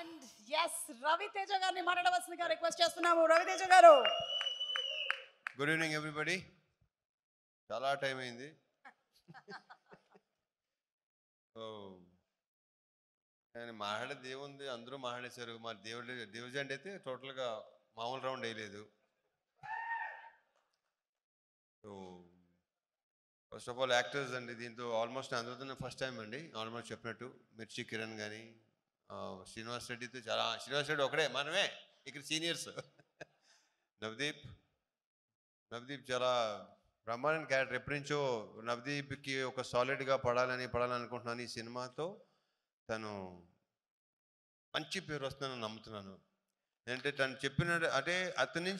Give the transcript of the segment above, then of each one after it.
And yes Raviteja గారిని మాట్లాడవలసిందిగా request చేస్తున్నాము. రవితేజ గారు. Good evening everybody. చాలా టైం అయింది. సో నేను మాట్లాడేది ఏముంది, అందరూ మాట్లాడేశారు. మా డివిజన్ అయితే టోటల్గా మామూలు రౌండ్ వేయలేదు. So first of all actors అండి, దీంతో ఆల్మోస్ట్ అందరితో ఫస్ట్ టైం అండి. ఆల్మోస్ట్ చెప్పినట్టు మిర్చి కిరణ్ కానీ శ్రీనివాస్ రెడ్డితో శ్రీనివాస్ రెడ్డి ఒకడే, మనమే ఇక్కడ సీనియర్స్. నవదీప్ చాలా బ్రహ్మాండ క్యారెక్టర్. ఎప్పటి నుంచో నవదీప్కి ఒక సాలిడ్గా పడాలనుకుంటున్నాను. ఈ సినిమాతో తను మంచి పేరు వస్తుందని నమ్ముతున్నాను. అంటే తను చెప్పిన అతను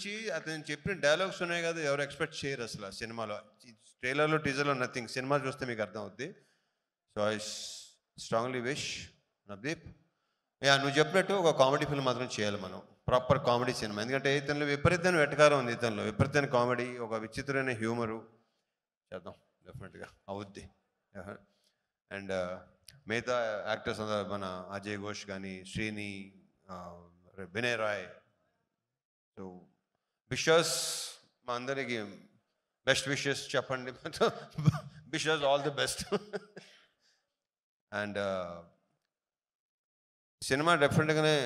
చెప్పిన డైలాగ్స్ ఉన్నాయి కదా, ఎవరు ఎక్స్పెక్ట్ చేయరు అసలు సినిమాలో. ట్రైలర్లో టీజర్లో నథింగ్. సినిమా చూస్తే మీకు అర్థం అవుద్ది. So I strongly wish Navdeep, నువ్వు చెప్పినట్టు ఒక కామెడీ ఫిల్మ్ మాత్రం చేయాలి మనం, ప్రాపర్ కామెడీ సినిమా. ఎందుకంటే ఇతనిలో విపరీతమైన వెటకారం ఉంది, ఇతనిలో విపరీతమైన కామెడీ, ఒక విచిత్రమైన హ్యూమరు. చేద్దాం, డెఫినెట్గా అవుద్ది. అండ్ మిగతా యాక్టర్స్ అందరూ, మన అజయ్ ఘోష్ కానీ, శ్రీని, వినయ్ రాయ్. సో విషెస్, మా అందరికి బెస్ట్ విషెస్ చెప్పండి. Wishes all the best. And cinema డెఫినెట్గానే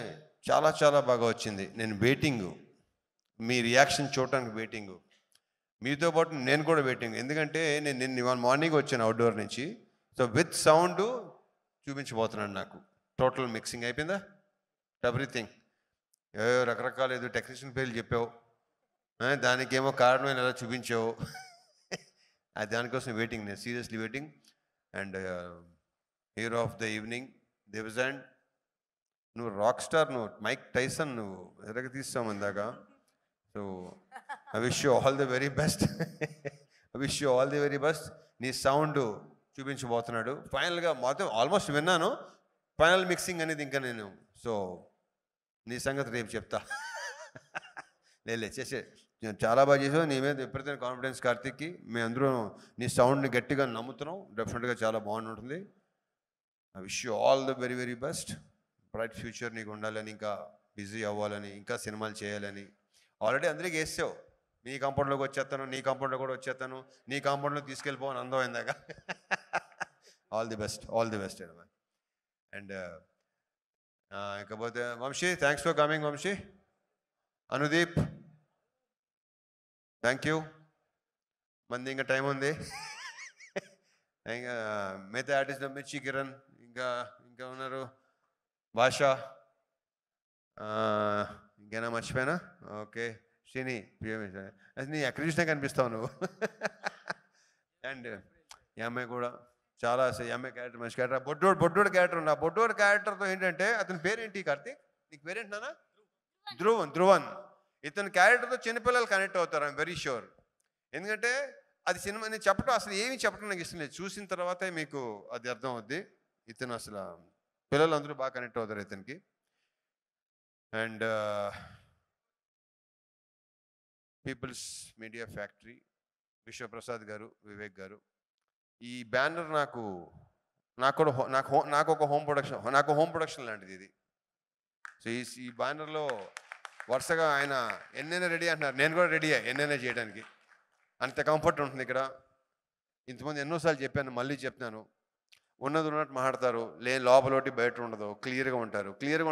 చాలా చాలా బాగా వచ్చింది. నేను వెయిటింగ్, మీ రియాక్షన్ చూడటానికి వెయిటింగ్. మీతో పాటు నేను కూడా వెయిటింగ్. ఎందుకంటే నేను ఇవాళ మార్నింగ్ వచ్చాను అవుట్డోర్ నుంచి. సో విత్ సౌండ్ చూపించబోతున్నాను. నాకు టోటల్ మిక్సింగ్ అయిపోయిందా, ఎవ్రీథింగ్. రకరకాల ఏదో టెక్నీషియన్ పేర్లు చెప్పావు, దానికేమో కారణం ఎలా చూపించావు. దానికోసం వెయిటింగ్, నేను seriously waiting. And hero of the evening Devajan, నువ్వు రాక్ స్టార్, నువ్వు మైక్ టైసన్, నువ్వు ఎరగ తీస్తావు ఇందాక. So I wish you all the very best. నీ సౌండ్ చూపించబోతున్నాడు ఫైనల్గా. మొత్తం ఆల్మోస్ట్ విన్నాను, ఫైనల్ మిక్సింగ్ అనేది ఇంకా నేను. సో నీ సంగతి రేపు చెప్తా. చేసే చాలా బాగా చేసావు. నీ మీద విపరీతమైన కాన్ఫిడెన్స్ కార్తిక్కి. మేము అందరూ నీ సౌండ్ని గట్టిగా నమ్ముతున్నాం. డెఫినెట్గా చాలా బాగుంటుంది. I wish you all the very very best. Bright future నీకు ఉండాలని, ఇంకా బిజీ అవ్వాలని, ఇంకా సినిమాలు చేయాలని. ఆల్రెడీ అందరికీ వేసావు, నీ కాంపౌండ్లోకి వచ్చేస్తాను, నీ కాంపౌండ్లో కూడా వచ్చేస్తాను, నీ కాంపౌండ్లో తీసుకెళ్ళిపోవని అందం అయిందాక. All the best. అండ్ ఇకపోతే Vamsi, thanks for coming Vamsi. Anudeep, thank you. మంది ఇంకా టైం ఉంది. ఇంకా మిగతా ఆర్టిస్ట్ మిర్చి కిరణ్, ఇంకా ఉన్నారు భాష, ఇంకేనా మర్చిపోయినా? ఓకే, శ్రీని, నీ ఎక్కడ చూసినా కనిపిస్తావు నువ్వు. అండ్ ఈ అమ్మాయి కూడా చాలా, ఈ అమ్మాయి క్యారెక్టర్ మంచి క్యారెక్టర్. బొడ్డోడు క్యారెక్టర్ ఉంది. ఆ బొడ్డోడు క్యారెక్టర్తో ఏంటంటే, అతని పేరేంటి కార్తీక్? నీకు పేరేంటున్నానా? ధ్రువన్. ఇతని క్యారెక్టర్తో చిన్నపిల్లలు కనెక్ట్ అవుతారు, ఐఎమ్ వెరీ షూర్. ఎందుకంటే అది సినిమా నేను చెప్పడం, అసలు ఏమీ చెప్పడం నాకు ఇష్టం లేదు. చూసిన తర్వాతే మీకు అది అర్థం అవుద్ది. ఇతను అసలు పిల్లలు అందరూ బాగా కనెక్ట్ అవుతారు ఇతనికి. And peoples media factory, Vishwaprasad గారు, వివేక్ గారు. ఈ బ్యానర్ నాకు ఒక హోమ్ ప్రొడక్షన్ లాంటిది ఇది. సో ఈ బ్యానర్లో వరుసగా ఆయన ఎన్నైనా రెడీ అంటున్నారు, నేను కూడా రెడీ ఎన్నైనా చేయడానికి. అంత కంఫర్ట్ ఉంటుంది ఇక్కడ. ఇంతమంది ఎన్నోసార్లు చెప్పాను, మళ్ళీ చెప్తున్నాను. ఉన్నది ఉన్నట్టు మాట్లాడతారు, లోపల ఒకటి బయట ఉండదు, క్లియర్గా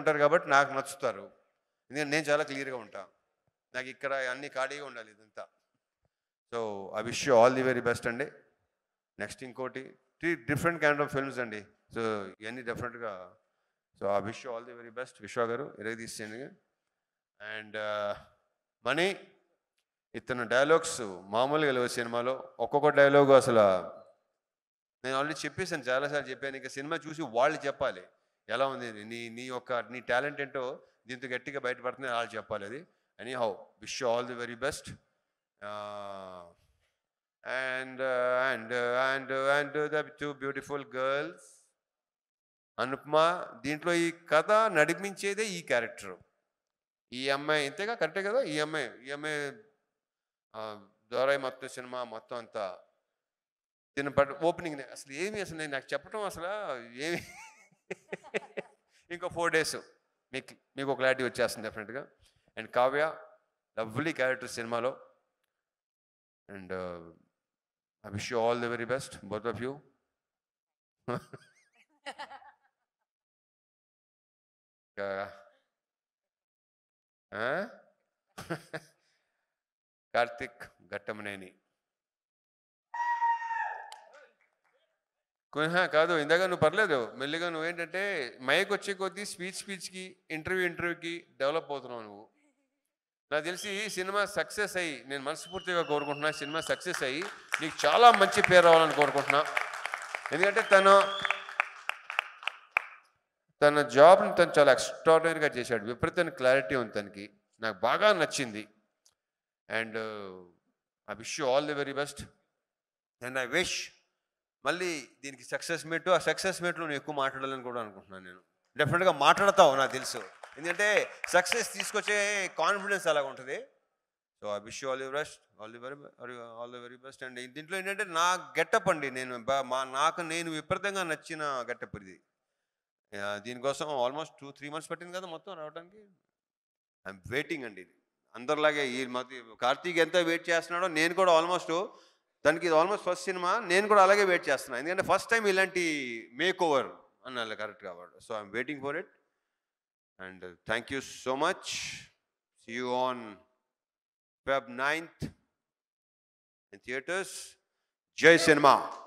ఉంటారు కాబట్టి నాకు నచ్చుతారు. ఎందుకంటే నేను చాలా క్లియర్గా ఉంటాను. నాకు ఇక్కడ అన్ని ఖాళీగా ఉండాలి ఇదంతా. So I wish you all the very best అండి. నెక్స్ట్ ఇంకోటి 3 డిఫరెంట్ కైండ్ ఆఫ్ ఫిల్మ్స్ అండి. సో ఇవన్నీ డెఫినెట్గా. So I wish you all the very best. విశ్వ గారు ఇరగ తీసేయండి. అండ్ మనీ, ఇతను డైలాగ్స్ మామూలుగా లేవు సినిమాలో. ఒక్కొక్క డైలాగు అసలు నేను ఆల్రెడీ చెప్పేసాను, చాలాసార్లు చెప్పాను. ఇంకా సినిమా చూసి వాళ్ళు చెప్పాలి ఎలా ఉంది, నీ టాలెంట్ ఏంటో దీంతో గట్టిగా బయటపడుతుంది, వాళ్ళు చెప్పాలి అది. Any how, wish you all the very best. And the 2 beautiful girls, Anupama. దీంట్లో ఈ కథ నడిపించేదే ఈ క్యారెక్టర్. ఈ అమ్మాయి ఇంతేగా, కరెక్టే కదా? ఈ అమ్మాయి ద్వారా మొత్తం సినిమా మొత్తం అంతా ఓపెనింగ్ అసలు నాకు చెప్పడం అసలు ఏమి. ఇంకో 4 days మీకు ఒక క్లారిటీ వచ్చేస్తుంది డెఫినెట్గా. అండ్ కావ్య లవ్లీ క్యారెక్టర్ సినిమాలో. And I wish you all the very best both of you. Karthik Ghattamaneni కాదు, ఇందాక నువ్వు పర్లేదు, మెల్లిగా నువ్వేంటంటే మైక్ వచ్చే కొద్దీ స్పీచ్కి ఇంటర్వ్యూకి డెవలప్ అవుతున్నావు నువ్వు. నాకు తెలిసి సినిమా సక్సెస్ అయ్యి, నేను మనస్ఫూర్తిగా కోరుకుంటున్నా, సినిమా సక్సెస్ అయ్యి నీకు చాలా మంచి పేరు రావాలని కోరుకుంటున్నా. ఎందుకంటే తన జాబ్ని తను చాలా ఎక్స్ట్రాడినరీగా చేశాడు. విపరీతమైన క్లారిటీ ఉంది తనకి, నాకు బాగా నచ్చింది. And I wish you all the very best. And I wish మళ్ళీ దీనికి సక్సెస్ మీట్, ఆ సక్సెస్ మీట్లో నేను ఎక్కువ మాట్లాడాలని కూడా అనుకుంటున్నాను. నేను డెఫినెట్గా మాట్లాడతావు నాకు తెలుసు, ఎందుకంటే సక్సెస్ తీసుకొచ్చే కాన్ఫిడెన్స్ అలాగ ఉంటుంది. So I wish you all the best, all the very best. And దీంట్లో ఏంటంటే నా గెటప్ అండి, నాకు నేను విపరీతంగా నచ్చిన గెటప్ ఇది. దీనికోసం ఆల్మోస్ట్ 2-3 months పట్టింది కదా మొత్తం రావడానికి. ఐఎమ్ వెయిటింగ్ అండి. ఇది అందరిలాగే ఈ మధ్య కార్తీక్ ఎంత వెయిట్ చేస్తున్నాడో నేను కూడా ఆల్మోస్ట్, తనకి ఇది ఆల్మోస్ట్ ఫస్ట్ సినిమా, నేను కూడా అలాగే వెయిట్ చేస్తున్నాను. ఎందుకంటే ఫస్ట్ టైం ఇలాంటి మేక్ ఓవర్ అన్న కరెక్ట్ కాబట్టి. So I'm waiting for it. And thank you so much. See you on Feb 9th in theaters. జై సినిమా.